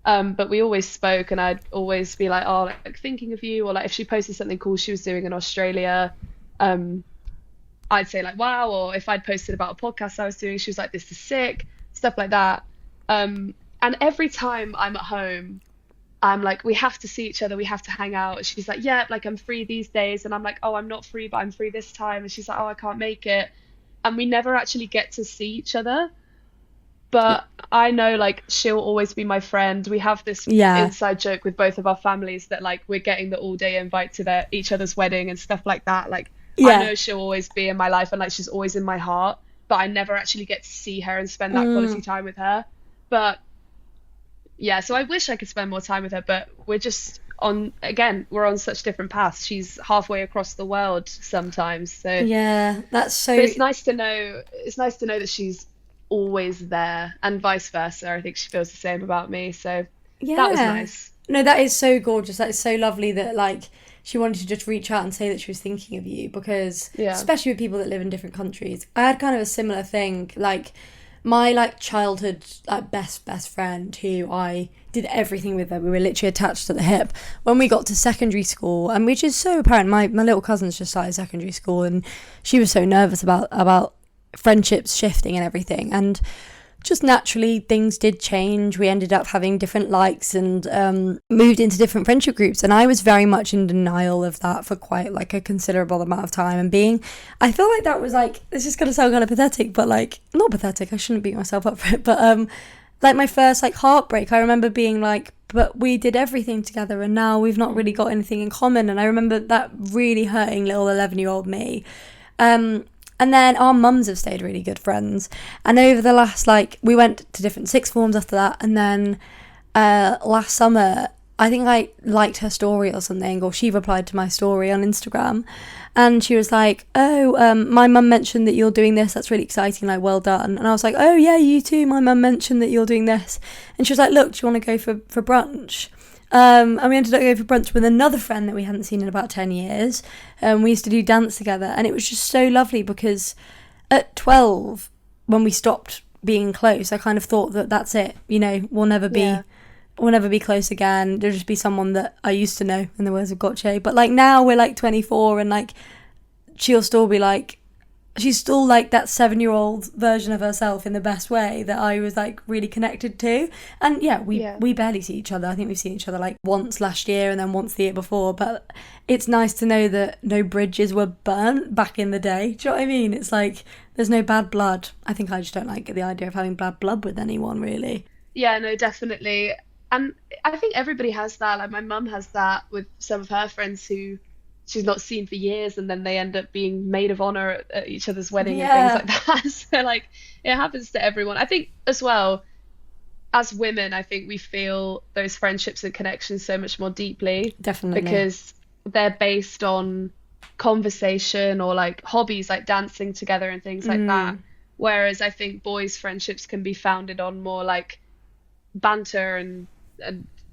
But we always spoke, and I'd always be like, oh, like thinking of you, or like if she posted something cool she was doing in Australia, um, I'd say like, wow, or if I'd posted about a podcast I was doing, she was like, this is sick, stuff like that. And every time I'm at home, I'm like, we have to see each other, we have to hang out. She's like, yeah, like I'm free these days. And I'm like, oh, I'm not free, but I'm free this time. And she's like, oh, I can't make it. And we never actually get to see each other. But I know like she'll always be my friend. We have this Yeah. inside joke with both of our families that like we're getting the all day invite to each other's wedding and stuff like that. Like I Yeah. know she'll always be in my life and like she's always in my heart, but I never actually get to see her and spend that quality Mm. time with her. But yeah, so I wish I could spend more time with her, but we're just on again, we're on such different paths. She's halfway across the world sometimes. So Yeah, that's but so. it's nice to know that she's always there and vice versa. I think she feels the same about me. So that was Yeah. nice. No, that is so gorgeous. That is so lovely that like she wanted to just reach out and say that she was thinking of you, because Yeah. especially with people that live in different countries. I had kind of a similar thing. Like my like childhood like best friend who I did everything with her. We were literally attached to the hip. When we got to secondary school, and which is so apparent, my little cousin's just started secondary school, and she was so nervous about friendships shifting and everything, and just naturally things did change. We ended up having different likes and moved into different friendship groups, and I was very much in denial of that for quite like a considerable amount of time. And being, I feel like that was like, it's just gonna sound kind of pathetic, but like not pathetic, I shouldn't beat myself up for it, but like my first like heartbreak, I remember being like, but we did everything together and now we've not really got anything in common. And I remember that really hurting little 11-year-old me. And then our mums have stayed really good friends. And over the last, like, we went to different sixth forms after that. And then last summer, I think I liked her story or something, or she replied to my story on Instagram. And she was like, oh, my mum mentioned that you're doing this. That's really exciting. Like, well done. And I was like, oh, yeah, you too. My mum mentioned that you're doing this. And she was like, look, do you want to go for brunch? And we ended up going for brunch with another friend that we hadn't seen in about 10 years. We used to do dance together, and it was just so lovely because at 12, when we stopped being close, I kind of thought that that's it. You know, Yeah. we'll never be close again. There'll just be someone that I used to know, in the words of Gotche. But like now we're like 24, and like she'll still be like, she's still like that 7-year-old version of herself in the best way that I was like really connected to. And yeah, Yeah. we barely see each other. I think we've seen each other like once last year and then once the year before. But it's nice to know that no bridges were burnt back in the day. Do you know what I mean? It's like there's no bad blood. I think I just don't like the idea of having bad blood with anyone, really. Yeah, no, definitely. And I think everybody has that. Like my mum has that with some of her friends who she's not seen for years, and then they end up being maid of honor at each other's wedding and things Yeah, like that. So like it happens to everyone. I think as well, as women, I think we feel those friendships and connections so much more deeply definitely. because they're based on conversation or like hobbies like dancing together and things like that. Mm, Whereas I think boys' friendships can be founded on more like banter and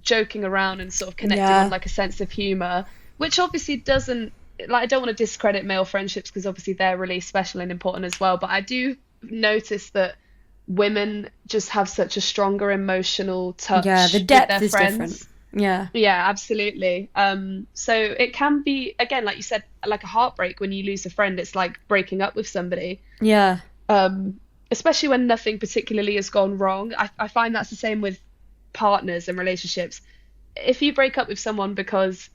joking around and sort of connecting on yeah, like a sense of humor, which obviously doesn't like I don't want to discredit male friendships because obviously they're really special and important as well, but I do notice that women just have such a stronger emotional yeah. The touch with depth their is different. friends. Yeah, Yeah, absolutely. So it can be again, like you said, like a heartbreak when you lose a friend. It's like breaking up with somebody. yeah. Um, Especially when nothing particularly has gone wrong. I find that's the same with partners and relationships. If you break up with someone because,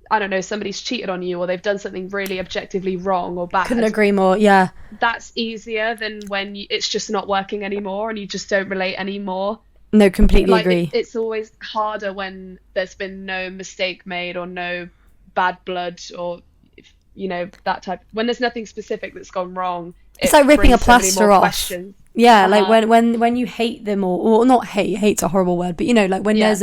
I don't know, somebody's cheated on you or they've done something really objectively wrong or Couldn't bad, agree more. Yeah. that's easier than when it's just not working anymore and you just don't relate anymore. No, completely Like agree. it's always harder when there's been no mistake made or no bad blood or that type. When there's nothing specific that's gone wrong, It's it like ripping a brings so many more plaster off. questions. Yeah, like Uh-huh. when you hate them, or not hate, hate's a horrible word, but you know, like when Yeah.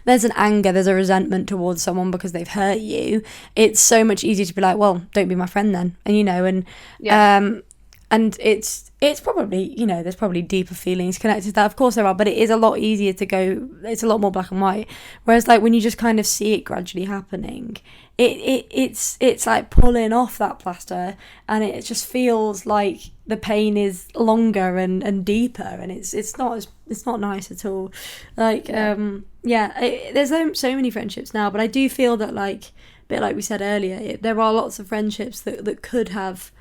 there's an anger, there's a resentment towards someone because they've hurt you. It's so much easier to be like, well, don't be my friend then, and Yeah. um, and it's probably, there's probably deeper feelings connected to that. Of course there are, but it is a lot easier to go. It's a lot more black and white. Whereas like when you just kind of see it gradually happening, it's like pulling off that plaster, and it just feels like the pain is longer and deeper, and it's not nice at all. Like Yeah. yeah, there's so many friendships now, but I do feel that like a bit like we said earlier, there are lots of friendships that could have,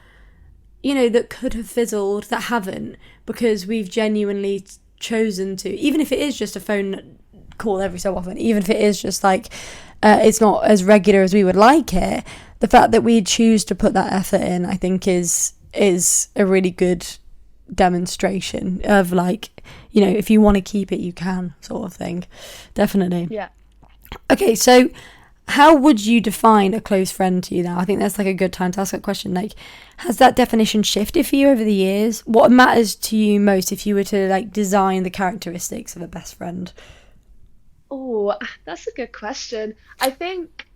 that could have fizzled, that haven't, because we've genuinely chosen to, even if it is just a phone call every so often, even if it is just like it's not as regular as we would like it. The fact that we choose to put that effort in, I think, is a really good demonstration of like, you know, if you want to keep it, you can, sort of thing. Definitely. Yeah. Okay, so how would you define a close friend to you now? I think that's like a good time to ask that question. Like, has that definition shifted for you over the years? What matters to you most if you were to like design the characteristics of a best friend? Oh, that's a good question. I think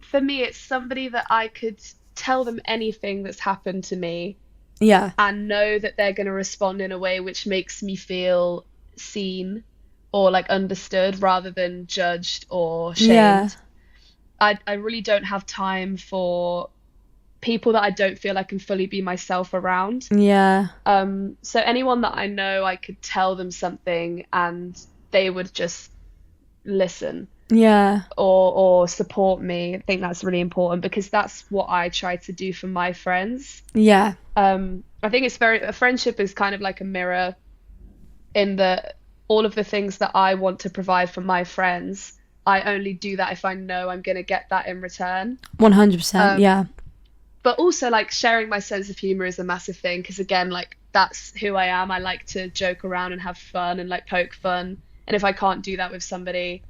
for me, it's somebody that I could tell them anything that's happened to me Yeah. and know that they're going to respond in a way which makes me feel seen or like understood rather than judged or Yeah. shamed. I really don't have time for people that I don't feel I can fully be myself around. Yeah. So anyone that I know I could tell them something and they would just listen Yeah. or support me. I think that's really important because that's what I try to do for my friends. Yeah. I think a friendship is kind of like a mirror in that all of the things that I want to provide for my friends, I only do that if I know I'm going to get that in return. 100%. Yeah. But also like sharing my sense of humor is a massive thing because again, like that's who I am. I like to joke around and have fun and like poke fun. And if I can't do that with somebody,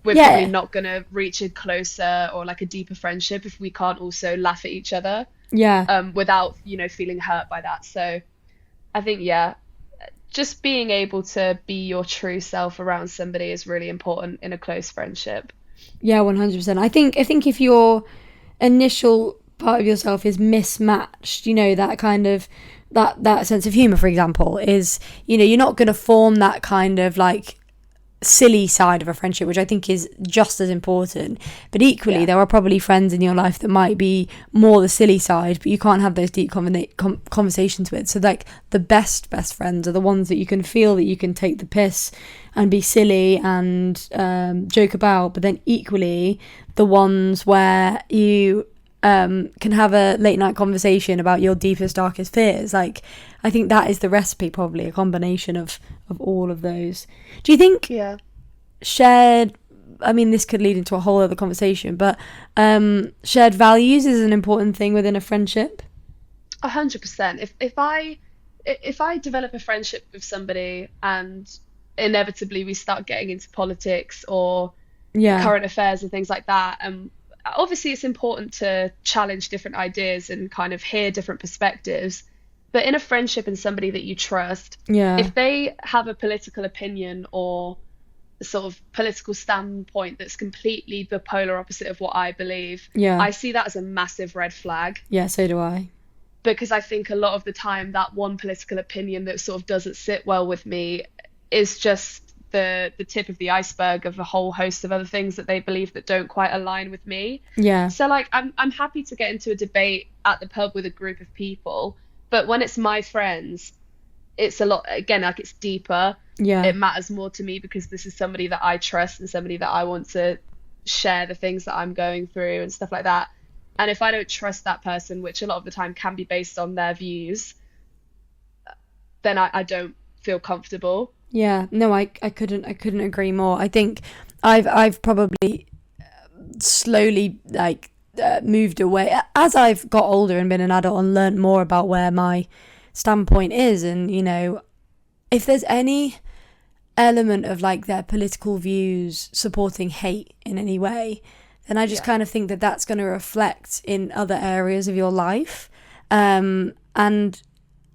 we're probably Yeah. not going to reach a closer or like a deeper friendship if we can't also laugh at each other Yeah. without, you know, feeling hurt by that. So I think, yeah, just being able to be your true self around somebody is really important in a close friendship. Yeah, 100%. I think if your initial part of yourself is mismatched, you know, that kind of that sense of humor, for example, is, you know, you're not going to form that kind of like silly side of a friendship, which I think is just as important. But equally, Yeah. there are probably friends in your life that might be more the silly side, but you can't have those deep conversations with. So like the best friends are the ones that you can feel that you can take the piss and be silly and joke about, but then equally the ones where you can have a late night conversation about your deepest, darkest fears. Like, I think that is the recipe, probably a combination of all of those. Do you think Yeah. shared, I mean, this could lead into a whole other conversation, but shared values is an important thing within a friendship? 100%. If I develop a friendship with somebody and inevitably we start getting into politics or Yeah. current affairs and things like that, and obviously it's important to challenge different ideas and kind of hear different perspectives. But in a friendship and somebody that you trust, Yeah. if they have a political opinion or a sort of political standpoint that's completely the polar opposite of what I believe, Yeah. I see that as a massive red flag Yeah, so do I. because I think a lot of the time that one political opinion that sort of doesn't sit well with me is just the tip of the iceberg of a whole host of other things that they believe that don't quite align with me. Yeah. So like I'm happy to get into a debate at the pub with a group of people, but when it's my friends, it's a lot, again, like it's deeper. Yeah. It matters more to me because this is somebody that I trust and somebody that I want to share the things that I'm going through and stuff like that. And if I don't trust that person, which a lot of the time can be based on their views, then I don't feel comfortable. Yeah. No, I couldn't agree more. I think I've probably slowly like moved away as I've got older and been an adult and learned more about where my standpoint is. And, you know, if there's any element of like their political views supporting hate in any way, then I just Yeah. kind of think that that's going to reflect in other areas of your life. And,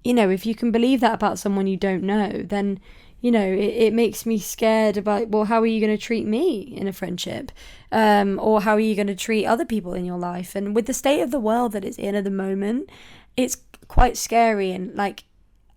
you know, if you can believe that about someone you don't know, then, you know, it makes me scared about, well, how are you going to treat me in a friendship? Or how are you going to treat other people in your life? And with the state of the world that it's in at the moment, it's quite scary. And like,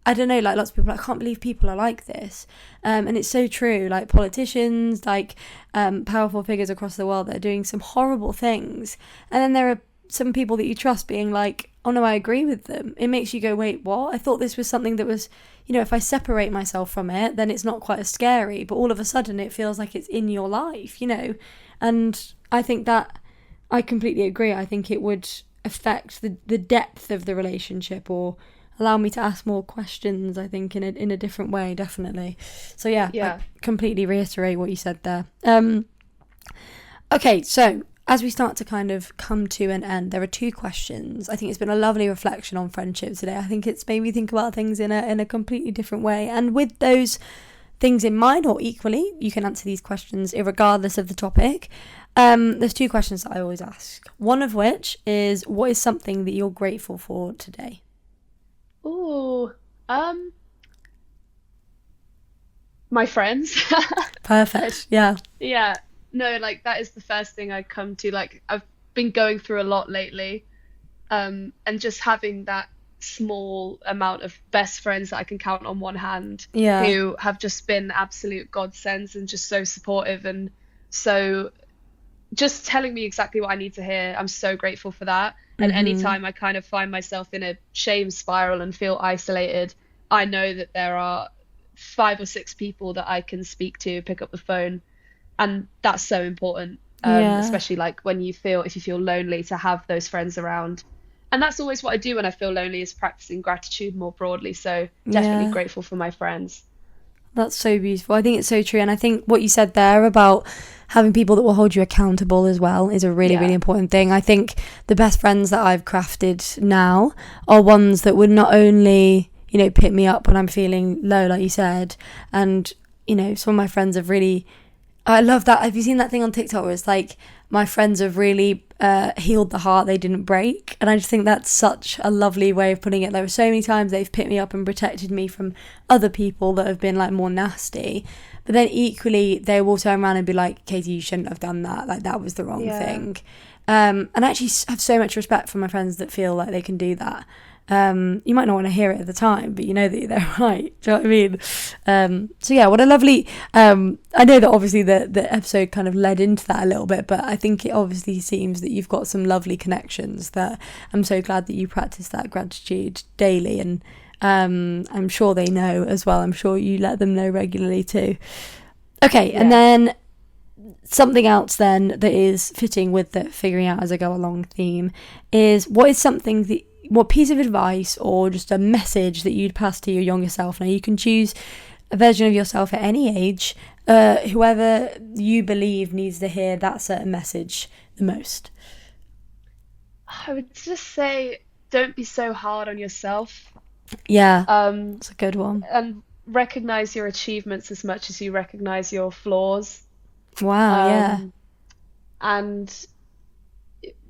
I don't know, like lots of people, I can't believe people are like this. And it's so true, like politicians, like powerful figures across the world that are doing some horrible things. And then there are some people that you trust being like, oh no, I agree with them. It makes you go, wait, what? I thought this was something that was, you know, if I separate myself from it, then it's not quite as scary. But all of a sudden it feels like it's in your life, you know. And I think that I completely agree. I think it would affect the depth of the relationship or allow me to ask more questions, I think, in a different way, definitely. So yeah, Yeah. I completely reiterate what you said there. Okay, so as we start to kind of come to an end, there are two questions. I think it's been a lovely reflection on friendship today. I think it's made me think about things in a completely different way. And with those things in mind, or equally, you can answer these questions regardless of the topic. There's two questions that I always ask. One of which is, what is something that you're grateful for today? Ooh, my friends. Perfect. Yeah. Yeah, no, like that is the first thing I come to. Like I've been going through a lot lately, and just having that small amount of best friends that I can count on one hand, Yeah. who have just been absolute godsends and just so supportive and so just telling me exactly what I need to hear. I'm so grateful for that. And Mhm. anytime I kind of find myself in a shame spiral and feel isolated, I know that there are 5 or 6 people that I can speak to, pick up the phone, and that's so important. Yeah. Especially like when if you feel lonely, to have those friends around. And that's always what I do when I feel lonely, is practicing gratitude more broadly. So definitely Yeah. grateful for my friends. That's so beautiful. I think it's so true. And I think what you said there about having people that will hold you accountable as well is a really, really Yeah. important thing. I think the best friends that I've crafted now are ones that would not only, pick me up when I'm feeling low, like you said, and, some of my friends have really, I love that. Have you seen that thing on TikTok where it's like, my friends have really healed the heart they didn't break? And I just think that's such a lovely way of putting it. There were so many times they've picked me up and protected me from other people that have been like more nasty. But then equally, they will turn around and be like, Katie, you shouldn't have done that. Like, that was the wrong Yeah. thing. And I actually have so much respect for my friends that feel like they can do that. You might not want to hear it at the time, but you know that they're right. Do you know what I mean? So yeah, what a lovely. I know that obviously the episode kind of led into that a little bit, but I think it obviously seems that you've got some lovely connections. That I'm so glad that you practice that gratitude daily, and I'm sure they know as well. I'm sure you let them know regularly too. Okay, and Yeah. then something else then that is fitting with the figuring out as I go along theme is, what piece of advice or just a message that you'd pass to your younger self? Now you can choose a version of yourself at any age, whoever you believe needs to hear that certain message the most. I would just say don't be so hard on yourself. Yeah, Um, that's a good one. and recognize your achievements as much as you recognize your flaws. Wow, yeah. Um, and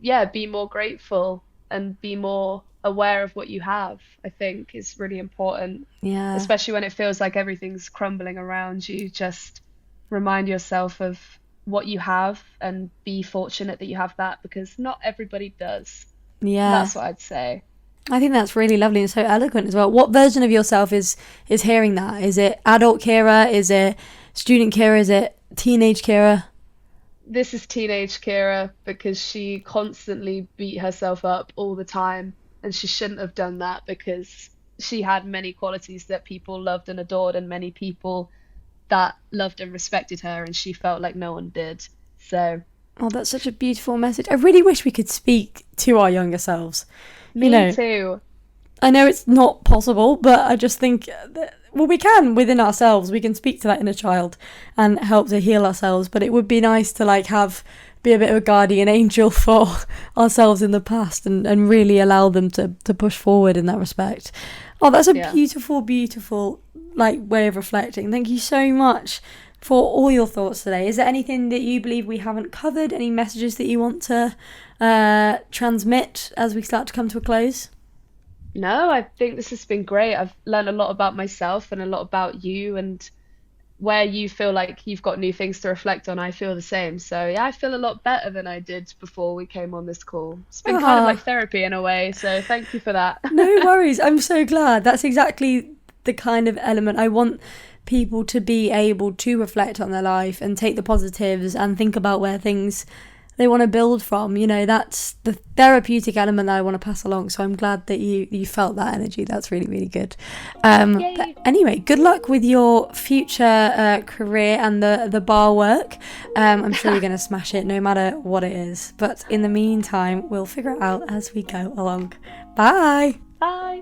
yeah, be more grateful and be more aware of what you have, I think is really important, Yeah. especially when it feels like everything's crumbling around you. Just remind yourself of what you have and be fortunate that you have that, because not everybody does. Yeah. That's what I'd say. I think that's really lovely and so eloquent as well. What version of yourself is hearing that? Is it adult Kiera? Is it student Kiera? Is it teenage Kiera? This is teenage Kiera, because she constantly beat herself up all the time, and she shouldn't have done that, because she had many qualities that people loved and adored, and many people that loved and respected her, and she felt like no one did. So, Oh, that's such a beautiful message. I really wish we could speak to our younger selves. You me know, too. I know it's not possible, but I just think that, well, we can within ourselves. We can speak to that inner child and help to heal ourselves. But it would be nice to be a bit of a guardian angel for ourselves in the past, and really allow them to push forward in that respect. Oh, that's a Yeah. beautiful, beautiful way of reflecting. Thank you so much for all your thoughts today. Is there anything that you believe we haven't covered? Any messages that you want to transmit as we start to come to a close? No, I think this has been great. I've learned a lot about myself and a lot about you, and where you feel like you've got new things to reflect on, I feel the same. So, yeah, I feel a lot better than I did before we came on this call. It's been kind of like Ah, therapy in a way, so thank you for that. no worries. I'm so glad. That's exactly the kind of element I want people to be able to reflect on their life and take the positives and think about where things they want to build from. That's the therapeutic element that I want to pass along. So I'm glad that you felt that energy. That's really, really good. But Yay. anyway, good luck with your future career and the bar work. I'm sure you're going to smash it no matter what it is. But in the meantime, we'll figure it out as we go along. Bye. Bye.